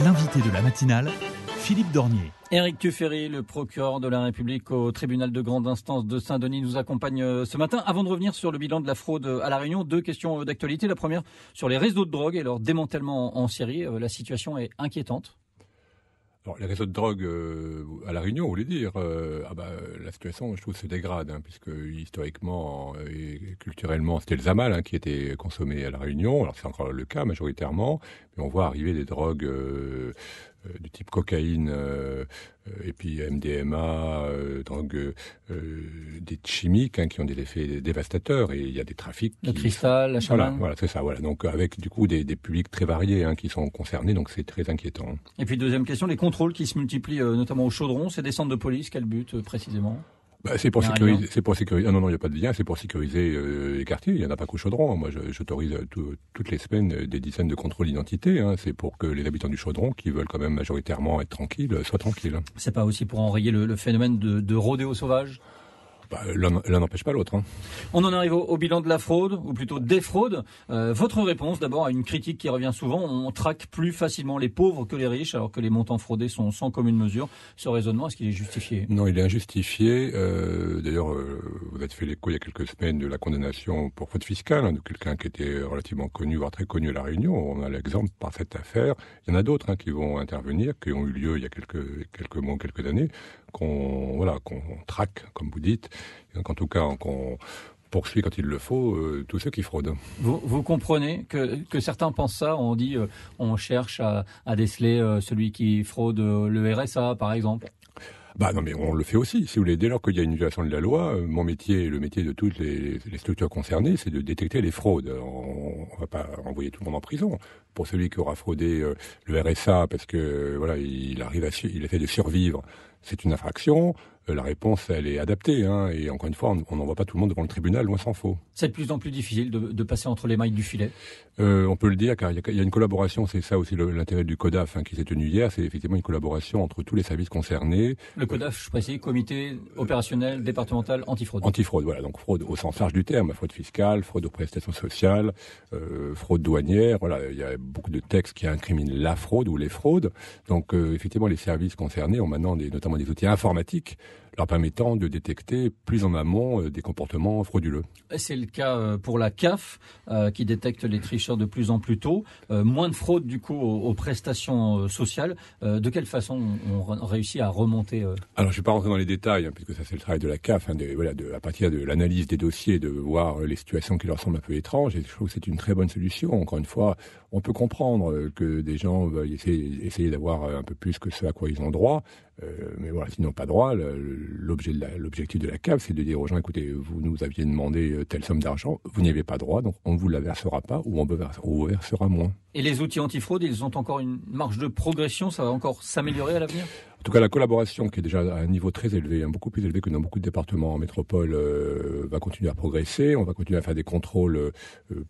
L'invité de la matinale, Philippe Dornier. Éric Tuffery, le procureur de la République au tribunal de grande instance de Saint-Denis, nous accompagne ce matin. Avant de revenir sur le bilan de la fraude à La Réunion, deux questions d'actualité. La première sur les réseaux de drogue et leur démantèlement en Syrie. La situation est inquiétante. Alors, les réseaux de drogue à La Réunion, vous voulez dire la situation, je trouve, se dégrade, puisque historiquement et culturellement, c'était le Zamal qui était consommé à La Réunion. Alors, c'est encore le cas majoritairement, mais on voit arriver des drogues du type cocaïne et puis MDMA, drogues dites chimiques qui ont des effets dévastateurs, et il y a des trafics. Le cristal, la chamane. Voilà, c'est ça. Voilà. Donc avec du coup des publics très variés qui sont concernés, donc c'est très inquiétant. Et puis deuxième question, les contrôles qui se multiplient notamment au Chaudron, c'est des centres de police, quel but précisément ? C'est pour sécuriser. Ah non, il n'y a pas de lien. C'est pour sécuriser les quartiers. Il n'y en a pas qu'au Chaudron. Moi, j'autorise toutes les semaines des dizaines de contrôles d'identité. C'est pour que les habitants du Chaudron, qui veulent quand même majoritairement être tranquilles, soient tranquilles. C'est pas aussi pour enrayer le phénomène de rodéo sauvage ? L'un n'empêche pas l'autre. On en arrive au bilan de la fraude, ou plutôt des fraudes. Votre réponse d'abord à une critique qui revient souvent, on traque plus facilement les pauvres que les riches, alors que les montants fraudés sont sans commune mesure. Ce raisonnement, est-ce qu'il est justifié ? Non, il est injustifié. D'ailleurs, vous avez fait l'écho il y a quelques semaines de la condamnation pour fraude fiscale de quelqu'un qui était relativement connu, voire très connu à La Réunion. On a l'exemple par cette affaire. Il y en a d'autres qui vont intervenir, qui ont eu lieu il y a quelques mois, quelques années, qu'on traque, comme vous dites. En tout cas, qu'on poursuit quand il le faut tous ceux qui fraudent. Vous comprenez que certains pensent ça. On dit on cherche à déceler celui qui fraude le RSA, par exemple. Non, mais on le fait aussi. Si vous voulez, dès lors qu'il y a une violation de la loi, mon métier et le métier de toutes les structures concernées, c'est de détecter les fraudes. On va pas envoyer tout le monde en prison. Pour celui qui aura fraudé le RSA parce que il essaie de survivre, c'est une infraction. La réponse, elle est adaptée, et encore une fois, on n'envoie pas tout le monde devant le tribunal, loin s'en faut. C'est de plus en plus difficile de passer entre les mailles du filet. On peut le dire, car il y a une collaboration, c'est ça aussi l'intérêt du CODAF qui s'est tenu hier, c'est effectivement une collaboration entre tous les services concernés. Le CODAF, je précise, comité opérationnel départemental antifraude. Antifraude, voilà, donc fraude au sens large du terme, fraude fiscale, fraude aux prestations sociales, fraude douanière, il y a beaucoup de textes qui incriminent la fraude ou les fraudes. Donc effectivement, les services concernés ont maintenant notamment des outils informatiques leur permettant de détecter plus en amont des comportements frauduleux. C'est le cas pour la CAF qui détecte les tricheurs de plus en plus tôt. Moins de fraude du coup aux prestations sociales. De quelle façon on réussit à remonter Alors je ne vais pas rentrer dans les détails, puisque ça c'est le travail de la CAF, à partir de l'analyse des dossiers, de voir les situations qui leur semblent un peu étranges. Et je trouve que c'est une très bonne solution. Encore une fois, on peut comprendre que des gens veuillent essayer d'avoir un peu plus que ce à quoi ils ont droit. Mais s'ils n'ont pas droit, l'objectif de la CAF, c'est de dire aux gens, écoutez, vous nous aviez demandé telle somme d'argent, vous n'y avez pas droit, donc on ne vous la versera pas ou on vous versera moins. Et les outils antifraude, ils ont encore une marge de progression, ça va encore s'améliorer à l'avenir ? En tout cas, la collaboration, qui est déjà à un niveau très élevé, beaucoup plus élevé que dans beaucoup de départements en métropole, va continuer à progresser. On va continuer à faire des contrôles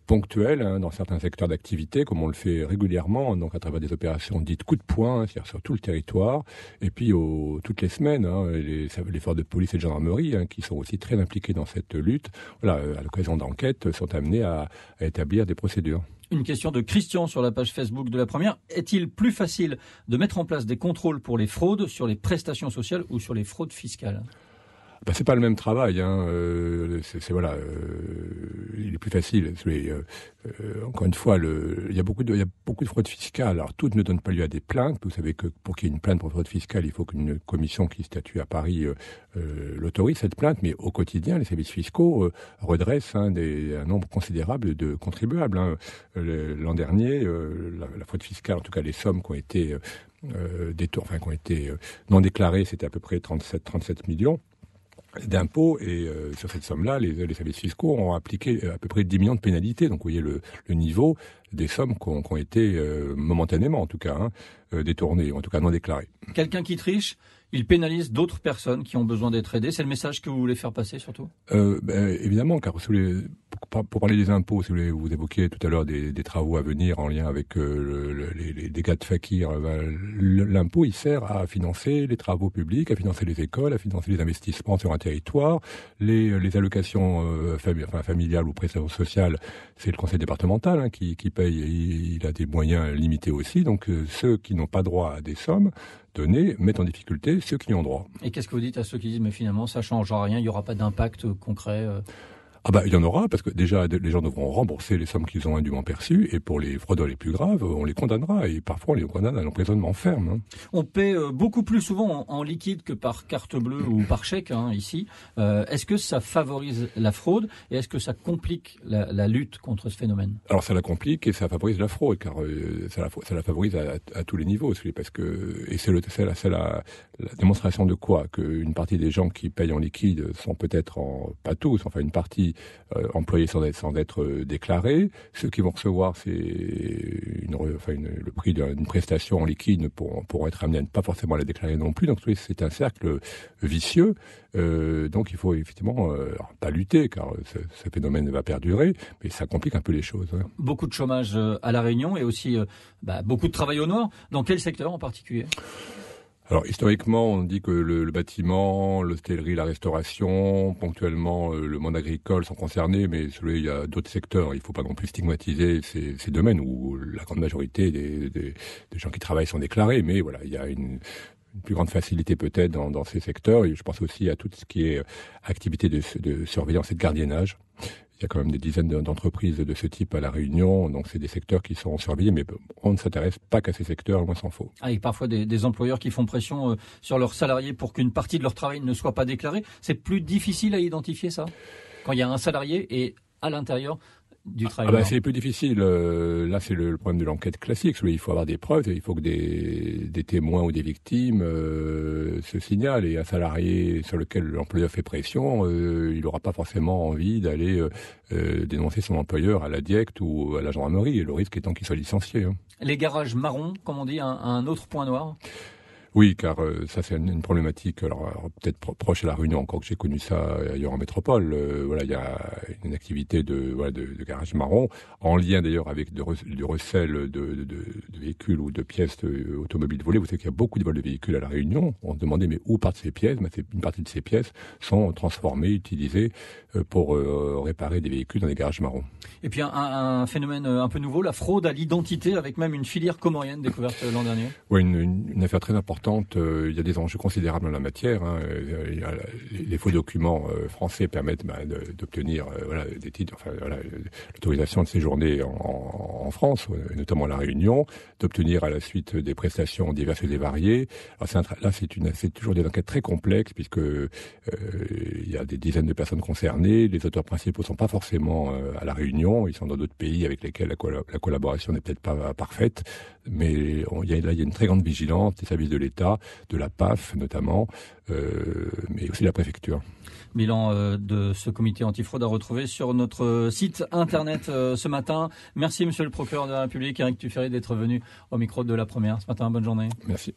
ponctuels dans certains secteurs d'activité, comme on le fait régulièrement, donc à travers des opérations dites coup de poing, c'est-à-dire sur tout le territoire. Et puis, toutes les semaines, les forces de police et de gendarmerie, qui sont aussi très impliqués dans cette lutte, à l'occasion d'enquêtes, sont amenés à établir des procédures. Une question de Christian sur la page Facebook de La Première. Est-il plus facile de mettre en place des contrôles pour les fraudes sur les prestations sociales ou sur les fraudes fiscales ? C'est pas le même travail, il est plus facile. Encore une fois, il y a beaucoup de fraude fiscale. Alors toutes ne donnent pas lieu à des plaintes. Vous savez que pour qu'il y ait une plainte pour fraude fiscale, il faut qu'une commission qui statue à Paris l'autorise cette plainte. Mais au quotidien, les services fiscaux redressent un nombre considérable de contribuables. L'an dernier, la fraude fiscale, en tout cas les sommes qui ont été qui ont été non déclarées, c'était à peu près 37 millions. D'impôts, et sur cette somme-là, les services fiscaux ont appliqué à peu près 10 millions de pénalités. Donc vous voyez le niveau des sommes qui ont été momentanément, en tout cas, détournées, en tout cas non déclarées. Quelqu'un qui triche, il pénalise d'autres personnes qui ont besoin d'être aidées. C'est le message que vous voulez faire passer, surtout ? Évidemment, car pour parler des impôts, si vous évoquiez tout à l'heure des travaux à venir en lien avec les dégâts de Fakir. L'impôt, il sert à financer les travaux publics, à financer les écoles, à financer les investissements sur un territoire, les allocations familiales ou prestations sociales. C'est le conseil départemental qui paye. Il a des moyens limités aussi. Donc ceux qui n'ont pas droit à des sommes données mettent en difficulté ceux qui y ont droit. Et qu'est-ce que vous dites à ceux qui disent mais finalement ça changera rien, il n'y aura pas d'impact concret Il y en aura, parce que déjà, les gens devront rembourser les sommes qu'ils ont indûment perçues, et pour les fraudeurs les plus graves, on les condamnera, et parfois on les condamne à l'emprisonnement ferme. On paie beaucoup plus souvent en liquide que par carte bleue ou par chèque, ici. Est-ce que ça favorise la fraude, et est-ce que ça complique la lutte contre ce phénomène? Alors ça la complique, et ça favorise la fraude, car ça la favorise à tous les niveaux, parce que, et c'est la démonstration de quoi? Qu'une partie des gens qui payent en liquide sont peut-être, pas tous, enfin une partie, employés sans être déclarés. Ceux qui vont recevoir le prix d'une prestation en liquide pourront être amenés à ne pas forcément la déclarer non plus. Donc c'est un cercle vicieux. Donc il faut effectivement pas lutter, car ce phénomène va perdurer, mais ça complique un peu les choses. Beaucoup de chômage à La Réunion, et aussi beaucoup de travail au noir. Dans quel secteur en particulier? Alors historiquement, on dit que le bâtiment, l'hôtellerie, la restauration, ponctuellement le monde agricole sont concernés, mais il y a d'autres secteurs. Il ne faut pas non plus stigmatiser ces domaines où la grande majorité des gens qui travaillent sont déclarés, mais voilà, il y a une plus grande facilité peut-être dans ces secteurs. Et je pense aussi à tout ce qui est activité de surveillance et de gardiennage. Il y a quand même des dizaines d'entreprises de ce type à La Réunion, donc c'est des secteurs qui sont surveillés, mais on ne s'intéresse pas qu'à ces secteurs, loin s'en faut. Avec parfois des employeurs qui font pression sur leurs salariés pour qu'une partie de leur travail ne soit pas déclarée. C'est plus difficile à identifier ça, quand il y a un salarié et à l'intérieur du travail. C'est plus difficile. Là, c'est le problème de l'enquête classique. Il faut avoir des preuves, il faut que des témoins ou des victimes se signalent. Et un salarié sur lequel l'employeur fait pression, il n'aura pas forcément envie d'aller dénoncer son employeur à la DIECT ou à la gendarmerie. Et le risque étant qu'il soit licencié. Les garages marrons, comme on dit, un autre point noir. Oui, car ça c'est une problématique, alors peut-être proche à La Réunion, encore que j'ai connu ça ailleurs en métropole. Il y a une activité de garage marron, en lien d'ailleurs avec du recel de véhicules ou de pièces automobiles volées. Vous savez qu'il y a beaucoup de vols de véhicules à La Réunion. On se demandait mais où partent ces pièces? Une partie de ces pièces sont transformées, utilisées pour réparer des véhicules dans des garages marrons. Et puis un phénomène un peu nouveau, la fraude à l'identité, avec même une filière comorienne découverte l'an dernier. Oui, une affaire très importante. Il y a des enjeux considérables en la matière. Les faux documents français permettent d'obtenir des titres, l'autorisation de séjourner en France, notamment à La Réunion, d'obtenir à la suite des prestations diverses et variées. Alors c'est toujours des enquêtes très complexes, puisque il y a des dizaines de personnes concernées. Les auteurs principaux sont pas forcément à La Réunion, ils sont dans d'autres pays avec lesquels la collaboration n'est peut-être pas parfaite, mais il y a une très grande vigilance des services de l'État, de la PAF notamment, mais aussi de la préfecture. Bilan de ce comité antifraude à retrouver sur notre site internet ce matin. Merci monsieur le procureur de la République, Éric Tuffery, d'être venu au micro de La Première ce matin. Bonne journée. Merci.